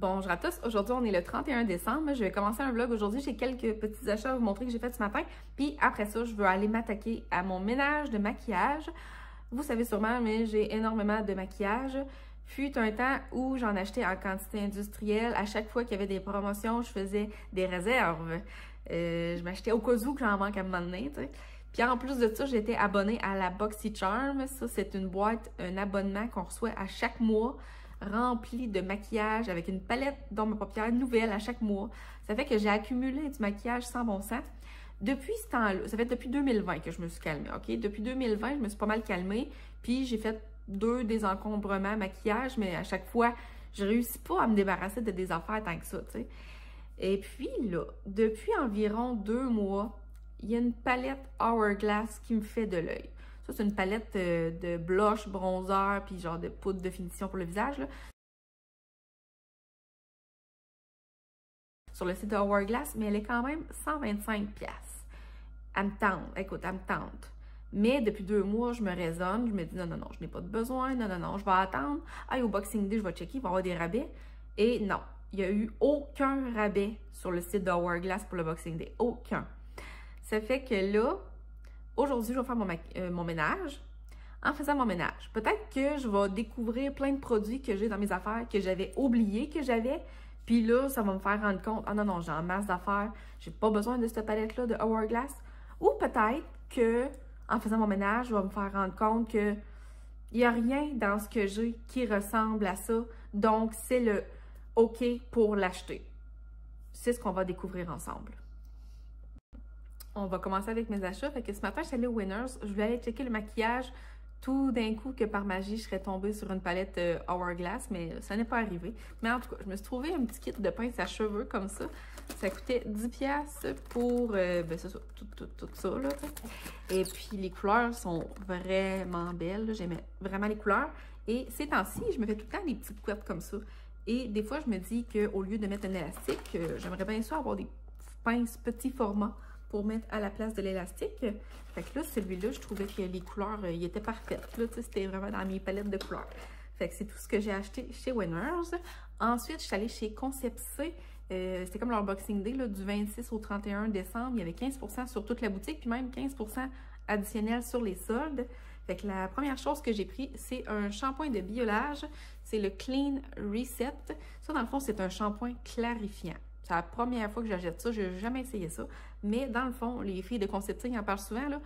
Bonjour à tous, aujourd'hui on est le 31 décembre, je vais commencer un vlog aujourd'hui, j'ai quelques petits achats à vous montrer que j'ai fait ce matin, puis après ça je veux aller m'attaquer à mon ménage de maquillage. Vous savez sûrement, mais j'ai énormément de maquillage. Fut un temps où j'en achetais en quantité industrielle, à chaque fois qu'il y avait des promotions, je faisais des réserves. Je m'achetais au cas où que j'en manque à un moment donné, tu sais. Puis en plus de ça, j'étais abonnée à la BoxyCharm. Ça, c'est une boîte, un abonnement qu'on reçoit à chaque mois, rempli de maquillage avec une palette d'ombre à paupières nouvelle à chaque mois. Ça fait que j'ai accumulé du maquillage sans bon sens. Depuis ce temps-là, ça fait depuis 2020 que je me suis calmée, OK? Depuis 2020, je me suis pas mal calmée, puis j'ai fait 2 désencombrements maquillage, mais à chaque fois, je réussis pas à me débarrasser de des affaires tant que ça, tu sais. Et puis là, depuis environ 2 mois, il y a une palette Hourglass qui me fait de l'œil. Ça, c'est une palette de blush, bronzer, puis genre de poudre de finition pour le visage, là. Sur le site de Hourglass, mais elle est quand même 125$. Elle me tente, écoute, elle me tente. Mais depuis 2 mois, je me raisonne, je me dis non, non, non, je n'ai pas de besoin, non, non, non, je vais attendre. Ah, au Boxing Day, je vais checker, il va y avoir des rabais. Et non, il n'y a eu aucun rabais sur le site de Hourglass pour le Boxing Day. Aucun. Ça fait que là, aujourd'hui, je vais faire mon ménage. En faisant mon ménage, peut-être que je vais découvrir plein de produits que j'ai dans mes affaires que j'avais oublié que j'avais. Puis là, ça va me faire rendre compte, ah non, non, j'ai en masse d'affaires, j'ai pas besoin de cette palette-là de Hourglass. Ou peut-être que, en faisant mon ménage, je vais me faire rendre compte que il n'y a rien dans ce que j'ai qui ressemble à ça. Donc, c'est le OK pour l'acheter. C'est ce qu'on va découvrir ensemble. On va commencer avec mes achats. Fait que ce matin, je suis allée au Winners. Je vais aller checker le maquillage. Tout d'un coup, que par magie, je serais tombée sur une palette Hourglass, mais ça n'est pas arrivé. Mais en tout cas, je me suis trouvé un petit kit de pince à cheveux comme ça. Ça coûtait 10$ pour ben c'est ça, tout ça, là. Et puis, les couleurs sont vraiment belles. J'aimais vraiment les couleurs. Et ces temps-ci, je me fais tout le temps des petites couettes comme ça. Et des fois, je me dis qu'au lieu de mettre un élastique, j'aimerais bien ça avoir des pinces petits formats pour mettre à la place de l'élastique. Fait que là, celui-là, je trouvais que les couleurs, il était parfaites. Là, tu sais, c'était vraiment dans mes palettes de couleurs. Fait que c'est tout ce que j'ai acheté chez Winners. Ensuite, je suis allée chez Concept C. C'était comme leur Boxing Day, là, du 26 au 31 décembre. Il y avait 15% sur toute la boutique, puis même 15% additionnel sur les soldes. Fait que la première chose que j'ai pris, c'est un shampoing de biolage. C'est le Clean Reset. Ça, dans le fond, c'est un shampoing clarifiant. C'est la première fois que j'achète ça, je n'ai jamais essayé ça. Mais dans le fond, les filles de Concepting en parlent souvent, là.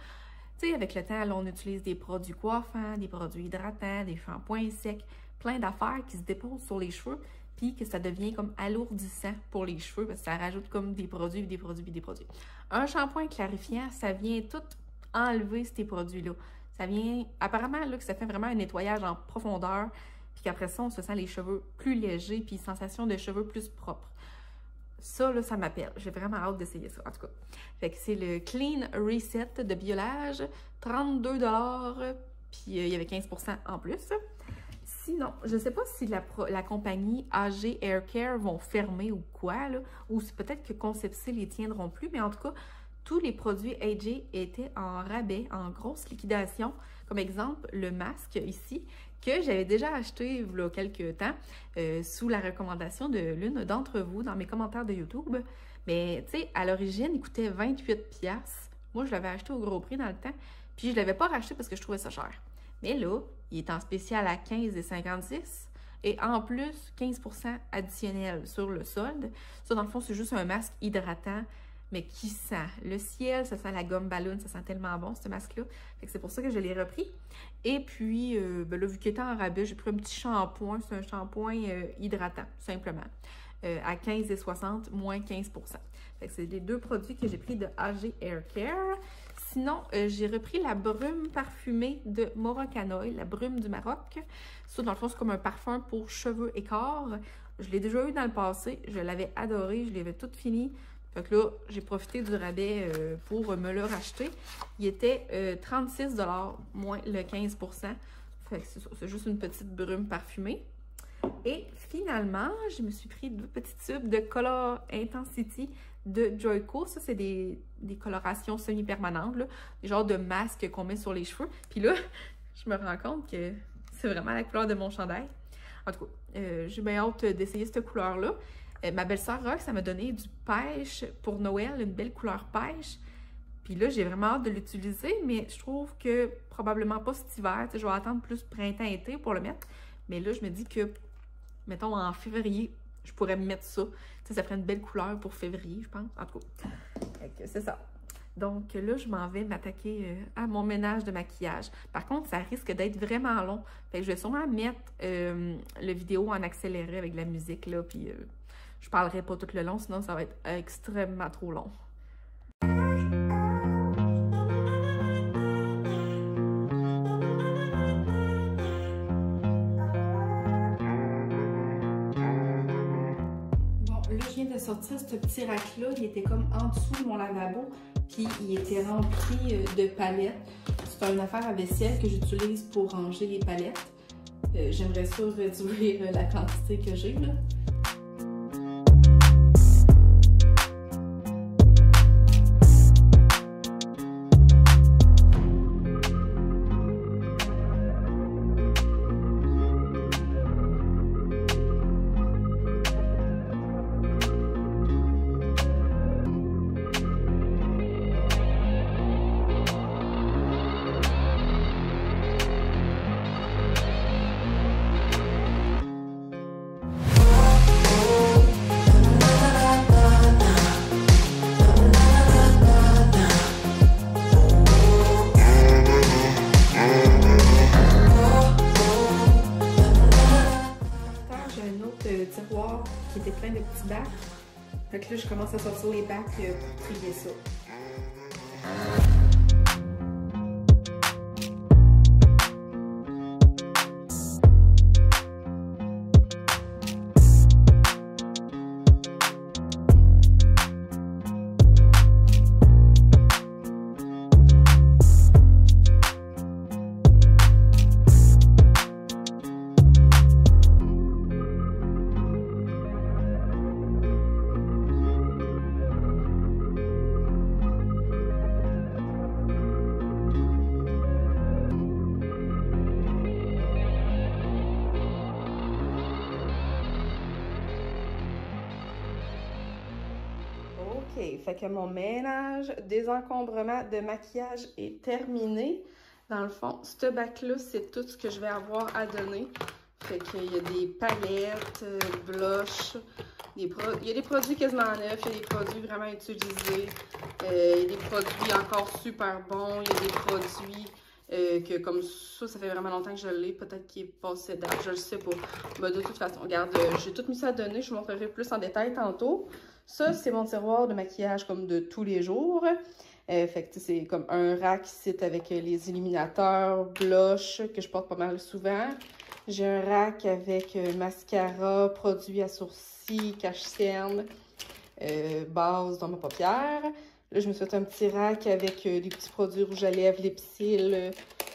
Tu sais, avec le temps, là, on utilise des produits coiffants, des produits hydratants, des shampoings secs, plein d'affaires qui se déposent sur les cheveux, puis que ça devient comme alourdissant pour les cheveux, parce que ça rajoute comme des produits, des produits, des produits. Un shampoing clarifiant, ça vient tout enlever ces produits-là. Ça vient, apparemment, là, que ça fait vraiment un nettoyage en profondeur, puis qu'après ça, on se sent les cheveux plus légers, puis sensation de cheveux plus propres. Ça, là, ça m'appelle. J'ai vraiment hâte d'essayer ça, en tout cas. Fait que c'est le Clean Reset de biolage, 32$, puis il y avait 15% en plus. Sinon, je ne sais pas si la compagnie AG Hair Care vont fermer ou quoi, là, ou peut-être que Concept C les tiendront plus, mais en tout cas, tous les produits AG étaient en rabais, en grosse liquidation. Comme exemple, le masque ici, que j'avais déjà acheté il y a quelques temps, sous la recommandation de l'une d'entre vous dans mes commentaires de YouTube. Mais, tu sais, à l'origine, il coûtait 28$. Moi, je l'avais acheté au gros prix dans le temps, puis je ne l'avais pas racheté parce que je trouvais ça cher. Mais là, il est en spécial à 15,56$. Et en plus, 15% additionnel sur le solde. Ça, dans le fond, c'est juste un masque hydratant, mais qui sent le ciel, ça sent la gomme ballon, ça sent tellement bon, ce masque-là. C'est pour ça que je l'ai repris. Et puis, ben là, vu qu'il était en rabais, j'ai pris un petit shampoing. C'est un shampoing hydratant, simplement. À 15,60$, moins 15%. C'est les 2 produits que j'ai pris de AG Hair Care. Sinon, j'ai repris la brume parfumée de Moroccan, la brume du Maroc. Ça, dans le fond, c'est comme un parfum pour cheveux et corps. Je l'ai déjà eu dans le passé. Je l'avais adoré. Je l'avais toute finie. Fait que là, j'ai profité du rabais pour me le racheter. Il était 36$, moins le 15%. Fait que c'est juste une petite brume parfumée. Et finalement, je me suis pris 2 petits tubes de Color Intensity de Joico. Ça, c'est des colorations semi-permanentes, des genres de masques qu'on met sur les cheveux. Puis là, je me rends compte que c'est vraiment la couleur de mon chandail. En tout cas, j'ai bien hâte d'essayer cette couleur-là. Ma belle-sœur Rox, ça m'a donné du pêche pour Noël, une belle couleur pêche. Puis là, j'ai vraiment hâte de l'utiliser, mais je trouve que probablement pas cet hiver. Tu sais, je vais attendre plus printemps-été pour le mettre. Mais là, je me dis que, mettons, en février, je pourrais me mettre ça. Tu sais, ça ferait une belle couleur pour février, je pense. En tout cas, c'est ça. Donc là, je m'en vais m'attaquer à mon ménage de maquillage. Par contre, ça risque d'être vraiment long. Fait que je vais sûrement mettre le vidéo en accéléré avec la musique, là, puis je parlerai pas tout le long, sinon ça va être extrêmement trop long. Bon, là, je viens de sortir ce petit rack-là. Il était comme en dessous de mon lavabo. Puis il était rempli de palettes. C'est une affaire à vaisselle que j'utilise pour ranger les palettes. J'aimerais ça réduire la quantité que j'ai là. Tiroir qui était plein de petits bacs. Fait que là, je commence à sortir les bacs pour trier ça. OK, fait que mon ménage, désencombrement de maquillage est terminé. Dans le fond, ce bac-là, c'est tout ce que je vais avoir à donner. Fait qu'il y a des palettes, blush, il y a des produits quasiment neufs, il y a des produits vraiment utilisés, il y a des produits encore super bons, il y a des produits que comme ça fait vraiment longtemps que je l'ai, peut-être qu'il est passé date, je le sais pas. Mais de toute façon, regarde, j'ai tout mis ça à donner, je vous montrerai plus en détail tantôt. Ça, c'est mon tiroir de maquillage comme de tous les jours. Fait que c'est comme un rack ici avec les illuminateurs, blush que je porte pas mal souvent. J'ai un rack avec mascara, produits à sourcils, cache-cerne, base dans ma paupière. Là, je me suis fait un petit rack avec des petits produits rouge à lèvres, lip-cils,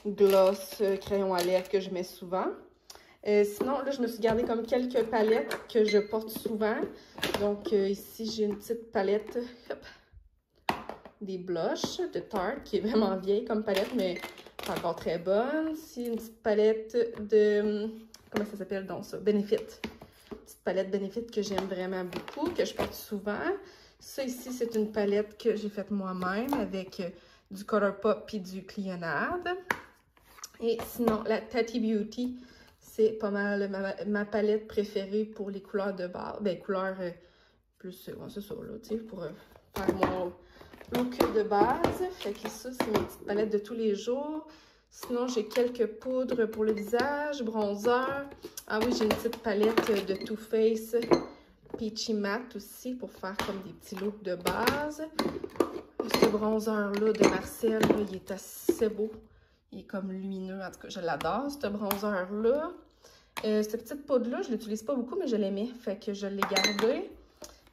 gloss, crayon à lèvres que je mets souvent. Sinon, là, je me suis gardé comme quelques palettes que je porte souvent. Donc, ici, j'ai une petite palette des blushs de Tarte, qui est vraiment vieille comme palette, mais c'est encore très bonne. Ici, une petite palette de... Comment ça s'appelle donc ça? Benefit. Une petite palette Benefit que j'aime vraiment beaucoup, que je porte souvent. Ça, ici, c'est une palette que j'ai faite moi-même avec du Colourpop puis du Clionade. Et sinon, la Tati Beauty, c'est pas mal ma palette préférée pour les couleurs de base. Ben, couleurs plus, bon, c'est ça, là, tu sais, pour faire mon look de base. Fait que ça, c'est mes petites palettes de tous les jours. Sinon, j'ai quelques poudres pour le visage, bronzer. Ah oui, j'ai une petite palette de Too Faced Peachy Matte aussi pour faire comme des petits looks de base. Ce bronzer-là de Marcel, là, il est assez beau. Il est comme lumineux, en tout cas, je l'adore, ce bronzer-là. Cette petite poudre-là, je ne l'utilise pas beaucoup, mais je l'aimais, fait que je l'ai gardée.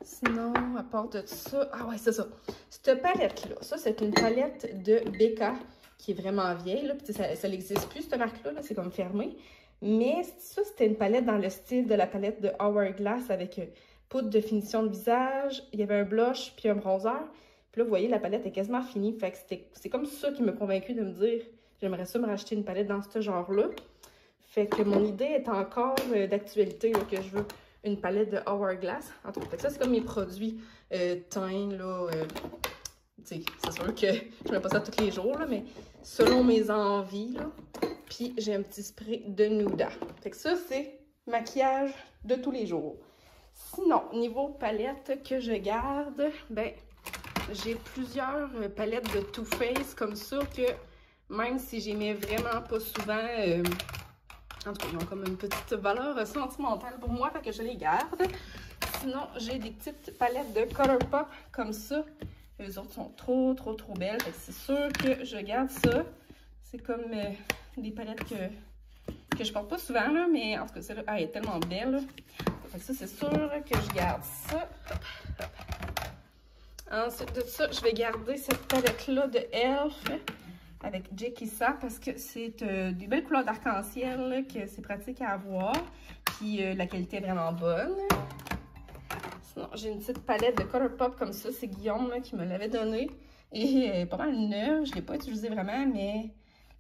Sinon, à part de ça, ah ouais, c'est ça. Cette palette-là, ça, c'est une palette de Becca qui est vraiment vieille, là. Puis, ça n'existe plus, cette marque-là, -là, c'est comme fermé. Mais ça, c'était une palette dans le style de la palette de Hourglass avec poudre de finition de visage. Il y avait un blush puis un bronzer. Puis là, vous voyez, la palette est quasiment finie. Fait que c'est comme ça qui m'a convaincue de me dire j'aimerais ça me racheter une palette dans ce genre-là. Fait que mon idée est encore d'actualité, que je veux une palette de Hourglass. En tout cas, ça, c'est comme mes produits teints, là. C'est sûr que je mets pas ça tous les jours, là, mais selon mes envies, là. Puis j'ai un petit spray de Nuda. Fait que ça, c'est maquillage de tous les jours. Sinon, niveau palette que je garde, ben, j'ai plusieurs palettes de Too Faced comme ça que même si j'y mets vraiment pas souvent, en tout cas, ils ont comme une petite valeur sentimentale pour moi, fait que je les garde. Sinon, j'ai des petites palettes de Colourpop comme ça. Les autres sont trop belles, fait que c'est sûr que je garde ça. C'est comme des palettes que je porte pas souvent, là, mais en tout cas, celle-là, elle est tellement belle. Là. Fait que ça, c'est sûr que je garde ça. Hop, hop. Ensuite de ça, je vais garder cette palette-là de Elf avec Jekissa parce que c'est des belles couleurs d'arc-en-ciel, que c'est pratique à avoir. Puis la qualité est vraiment bonne. Sinon, j'ai une petite palette de Colourpop comme ça. C'est Guillaume là, qui me l'avait donnée. Et pas mal neuve. Je ne l'ai pas utilisée vraiment, mais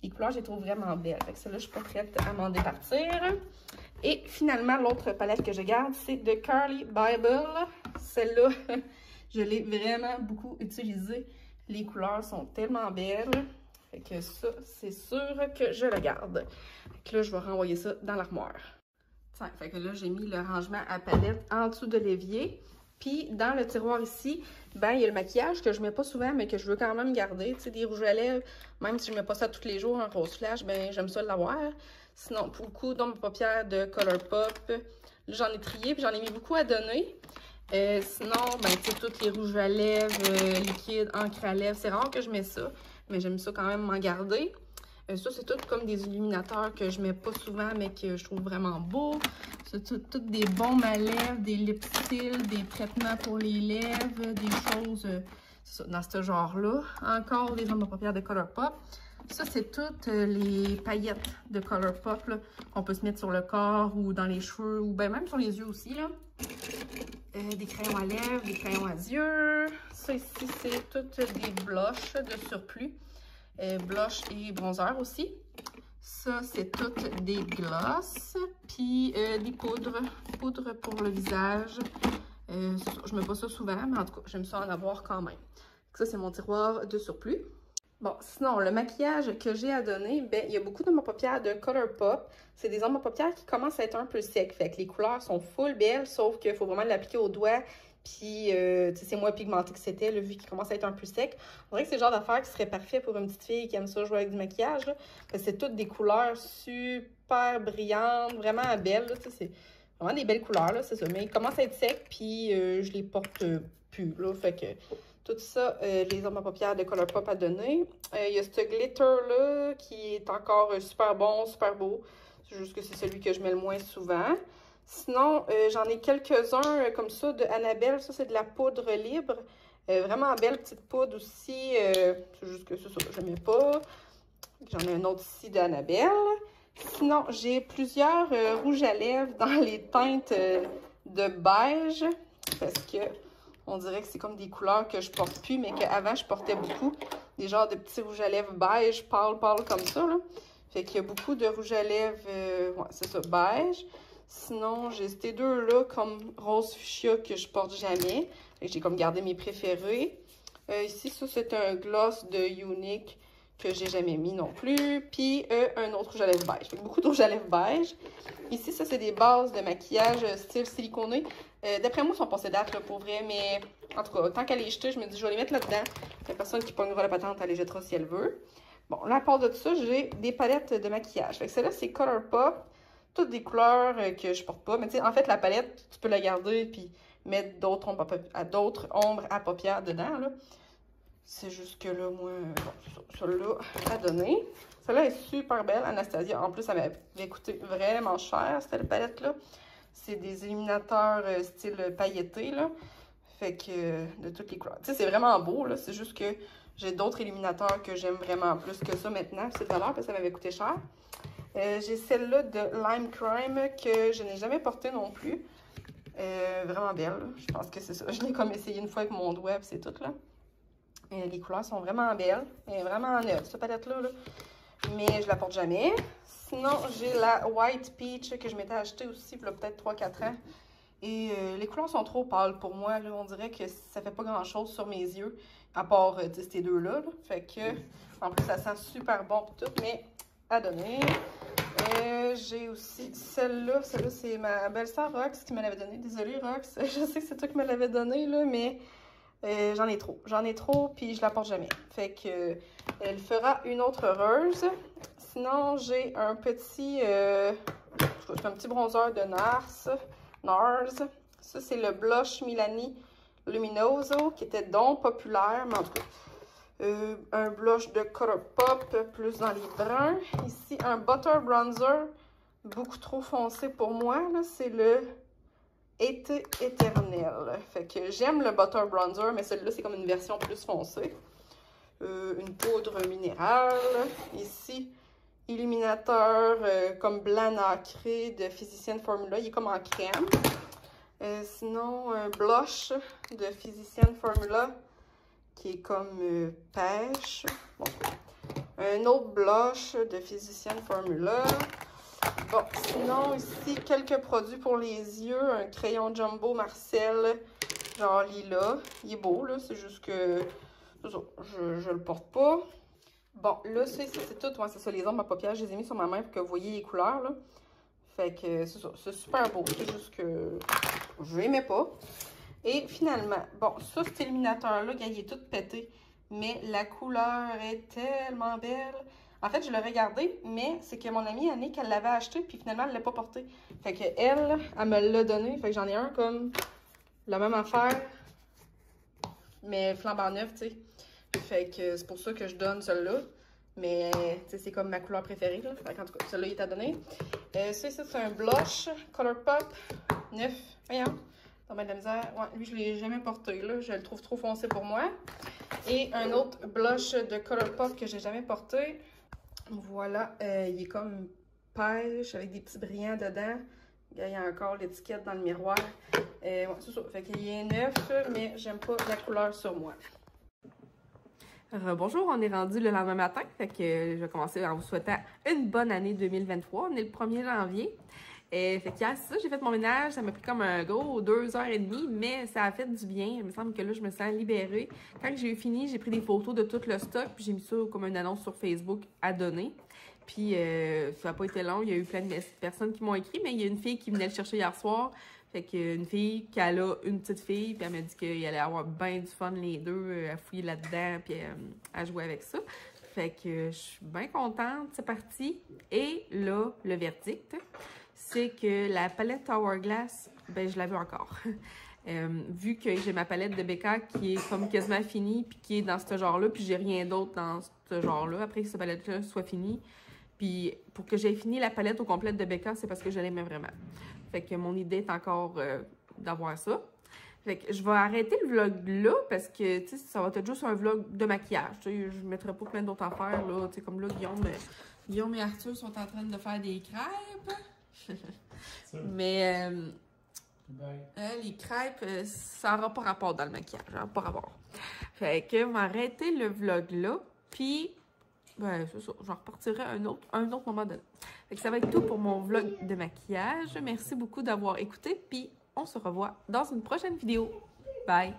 les couleurs, je les trouve vraiment belles. Fait que celle-là, je suis pas prête à m'en départir. Et finalement, l'autre palette que je garde, c'est de Carly Bible. Celle-là, je l'ai vraiment beaucoup utilisée. Les couleurs sont tellement belles. Fait que ça, c'est sûr que je le garde. Fait que là, je vais renvoyer ça dans l'armoire. Tiens, fait que là, j'ai mis le rangement à palette en dessous de l'évier. Puis, dans le tiroir ici, ben, il y a le maquillage que je mets pas souvent, mais que je veux quand même garder. Tu sais, des rouges à lèvres, même si je mets pas ça tous les jours en rose flash, ben, j'aime ça l'avoir. Sinon, beaucoup d'ombres paupières de Colourpop. Là, j'en ai trié, puis j'en ai mis beaucoup à donner. Sinon, ben, tu sais, tous les rouges à lèvres, liquides, encre à lèvres, c'est rare que je mets ça, mais j'aime ça quand même m'en garder. Ça, c'est tout comme des illuminateurs que je mets pas souvent, mais que je trouve vraiment beaux. C'est tout des baumes à lèvres, des lipstills, des traitements pour les lèvres, des choses ça, dans ce genre-là. Encore des ombres paupières de Colourpop. Ça, c'est toutes les paillettes de Colourpop qu'on peut se mettre sur le corps ou dans les cheveux ou ben même sur les yeux aussi. Là. Des crayons à lèvres, des crayons à yeux. Ça ici, c'est toutes des blushs de surplus. Blush et bronzer aussi. Ça, c'est toutes des glosses. Puis des poudres. Poudres pour le visage. Je mets pas ça souvent, mais en tout cas, j'aime ça en avoir quand même. Ça, c'est mon tiroir de surplus. Bon, sinon, le maquillage que j'ai à donner, ben, il y a beaucoup d'ombres paupières de Colourpop. C'est des ombres paupières qui commencent à être un peu secs. Fait que les couleurs sont full belles, sauf qu'il faut vraiment l'appliquer au doigt. Puis, tu sais, c'est moins pigmenté que c'était, vu qu'il commence à être un peu sec. On dirait que c'est le genre d'affaire qui serait parfait pour une petite fille qui aime ça jouer avec du maquillage. Là, parce que c'est toutes des couleurs super brillantes, vraiment belles. Tu sais, c'est vraiment des belles couleurs, là, c'est ça. Mais il commence à être sec, puis je les porte plus, là. Fait que tout ça, les ombres à paupières de Colourpop à donner. Il y a ce glitter-là qui est encore super bon, super beau. C'est juste que c'est celui que je mets le moins souvent. Sinon, j'en ai quelques-uns comme ça de Annabelle. Ça, c'est de la poudre libre. Vraiment belle petite poudre aussi. C'est juste que ça, je ne mets pas. J'en ai un autre ici d'Annabelle. Sinon, j'ai plusieurs rouges à lèvres dans les teintes de beige. Parce que on dirait que c'est comme des couleurs que je porte plus, mais qu'avant, je portais beaucoup. Des genres de petits rouges à lèvres beige, pâle comme ça, là. Fait qu'il y a beaucoup de rouges à lèvres, ouais, c'est ça, beige. Sinon, j'ai ces deux-là comme rose fuchsia que je porte jamais. J'ai comme gardé mes préférés. Ici, ça, c'est un gloss de Unique que j'ai jamais mis non plus. Puis, un autre rouge à lèvres beige. Fait que beaucoup de rouge à lèvres beige. Ici, ça, c'est des bases de maquillage style siliconé. D'après moi, ils sont passés date, là, pour vrai. Mais, en tout cas, tant qu'elle est jetée, je me dis, je vais les mettre là-dedans. La personne qui pognera la patente, elle les jettera si elle veut. Bon, là, à part de tout ça, j'ai des palettes de maquillage. Fait que celle-là, c'est Colourpop. Toutes des couleurs que je porte pas. Mais tu sais, en fait, la palette, tu peux la garder puis mettre d'autres ombres à paupières dedans, là. C'est juste que là, moi, bon, celle-là à donner. Celle-là est super belle, Anastasia. En plus, ça m'avait coûté vraiment cher, cette palette-là. C'est des illuminateurs style pailleté, là. Fait que, de toutes les couleurs. Tu sais, c'est vraiment beau, là. C'est juste que j'ai d'autres illuminateurs que j'aime vraiment plus que ça maintenant. C'est de valeur, parce que ça m'avait coûté cher. J'ai celle-là de Lime Crime que je n'ai jamais portée non plus. Vraiment belle, là. Je pense que c'est ça. Je l'ai comme essayé une fois avec mon doigt, c'est tout, là. Les couleurs sont vraiment belles. Elle est vraiment neuve, cette palette-là, là. Mais je la porte jamais. Sinon, j'ai la White Peach que je m'étais achetée aussi il y a peut-être 3-4 ans. Et les couleurs sont trop pâles pour moi. Là. On dirait que ça fait pas grand-chose sur mes yeux, à part ces deux-là. Là. Fait que, en plus, ça sent super bon pour tout, mais à donner. J'ai aussi celle-là. Celle-là, c'est ma belle-sœur Rox qui me l'avait donnée. Désolée, Rox. Je sais que c'est toi qui me l'avais donnée, là, mais j'en ai trop. J'en ai trop, puis je la porte jamais. Fait que elle fera une autre heureuse. Sinon, j'ai un petit bronzer de NARS. Ça, c'est le blush Milani Luminoso qui était donc populaire, mais en tout cas, un blush de Colourpop plus dans les bruns. Ici, un butter bronzer beaucoup trop foncé pour moi. C'est le Été éternel. Fait que j'aime le butter bronzer, mais celui-là, c'est comme une version plus foncée. Une poudre minérale. Ici, illuminateur comme blanc nacré de Physician Formula. Il est comme en crème. Sinon, un blush de Physician Formula qui est comme pêche. Bon. Un autre blush de Physician Formula. Bon, sinon, ici, quelques produits pour les yeux. Un crayon Jumbo Marcel, genre lilas. Il est beau, là. C'est juste que je le porte pas. Bon, là, ça ici, c'est tout. Ouais, c'est ça, les ombres à paupières. Je les ai mis sur ma main pour que vous voyez les couleurs, là. Fait que c'est ça. C'est super beau. C'est juste que je l'aimais pas. Et finalement, bon, ça, cet illuminateur-là, il est tout pété. Mais la couleur est tellement belle. En fait, je l'ai regardé, mais c'est que mon amie Annick, elle l'avait acheté, puis finalement, elle ne l'a pas porté. Fait que elle me l'a donné. Fait que j'en ai un comme la même affaire, mais flambant neuf, tu sais. Fait que c'est pour ça que je donne celui-là. Mais, tu sais, c'est comme ma couleur préférée, là. Fait qu'en tout cas, celui-là, il est à donner. Ça, c'est un blush Colourpop neuf. Voyons. Ça m'a de la misère. Ouais, lui, je ne l'ai jamais porté, là. Je le trouve trop foncé pour moi. Et un autre blush de Colourpop que j'ai jamais porté. Voilà, il est comme pêche avec des petits brillants dedans. Il y a encore l'étiquette dans le miroir. Ouais, c'est ça. Fait qu'il est neuf, mais j'aime pas la couleur sur moi. Bonjour, on est rendu le lendemain matin. Fait que je vais commencer en vous souhaitant une bonne année 2023. On est le 1er janvier. Fait que c'est ça, j'ai fait mon ménage, ça m'a pris comme un gros 2h30, mais ça a fait du bien. Il me semble que là, je me sens libérée. Quand j'ai eu fini, j'ai pris des photos de tout le stock, puis j'ai mis ça comme une annonce sur Facebook à donner. Puis ça n'a pas été long, il y a eu plein de personnes qui m'ont écrit, mais il y a une fille qui venait le chercher hier soir. Fait qu'une fille qui a une petite fille, puis elle m'a dit qu'il allait avoir bien du fun les deux, à fouiller là-dedans, puis à jouer avec ça. Fait que je suis bien contente, c'est parti. Et là, le verdict, c'est que la palette Hourglass, ben je la veux encore. Vu que j'ai ma palette de Becca qui est comme quasiment finie, puis qui est dans ce genre-là, puis j'ai rien d'autre dans ce genre-là, après que cette palette-là soit finie. Puis pour que j'aie fini la palette au complet de Becca, c'est parce que je l'aimais vraiment. Fait que mon idée est encore d'avoir ça. Fait que je vais arrêter le vlog là, parce que, tu sais, ça va être juste un vlog de maquillage. Tu sais, je ne mettrai pas plein d'autres affaires, là. Tu sais, comme là, Guillaume et Arthur sont en train de faire des crêpes. Mais les crêpes, ça n'aura pas rapport dans le maquillage, ça n'aura pas rapport. Fait que je vais arrêter le vlog là, puis ben c'est ça, j'en repartirai un autre moment donné. Fait que ça va être tout pour mon vlog de maquillage. Merci beaucoup d'avoir écouté, puis on se revoit dans une prochaine vidéo. Bye!